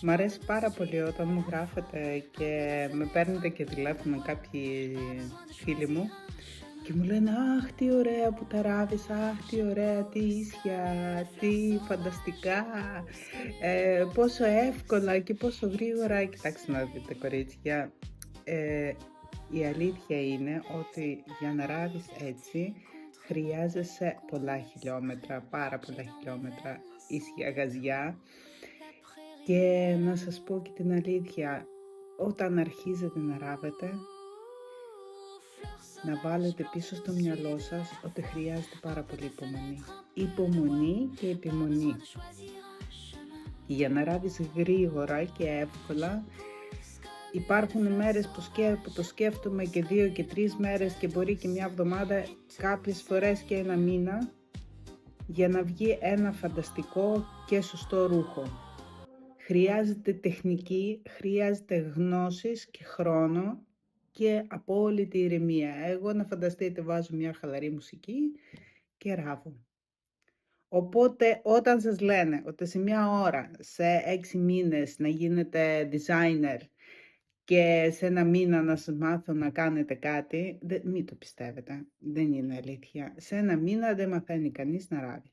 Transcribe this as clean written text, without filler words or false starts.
Μ' αρέσει πάρα πολύ όταν μου γράφετε και με παίρνετε και τηλέφωνο κάποιοι φίλοι μου και μου λένε «Αχ, τι ωραία που τα ράβεις, αχ, τι ωραία, τι ίσια, τι φανταστικά, πόσο εύκολα και πόσο γρήγορα». Κοιτάξτε να δείτε, κορίτσια, η αλήθεια είναι ότι για να ράβεις έτσι χρειάζεσαι πολλά χιλιόμετρα, πάρα πολλά χιλιόμετρα ίσια γαζιά. Και να σας πω και την αλήθεια, όταν αρχίζετε να ράβετε, να βάλετε πίσω στο μυαλό σας ότι χρειάζεται πάρα πολύ υπομονή. Υπομονή και επιμονή. Για να ράβεις γρήγορα και εύκολα, υπάρχουν μέρες που το σκέφτομαι και 2 και 3 μέρες και μπορεί και μια εβδομάδα, κάποιες φορές και ένα μήνα, για να βγει ένα φανταστικό και σωστό ρούχο. Χρειάζεται τεχνική, χρειάζεται γνώσεις και χρόνο και απόλυτη ηρεμία. Εγώ, να φανταστείτε, βάζω μια χαλαρή μουσική και ράβω. Οπότε όταν σας λένε ότι σε μια ώρα, σε 6 μήνες να γίνετε designer και σε ένα μήνα να σας μάθω να κάνετε κάτι, μην το πιστεύετε. Δεν είναι αλήθεια. Σε ένα μήνα δεν μαθαίνει κανείς να ράβει.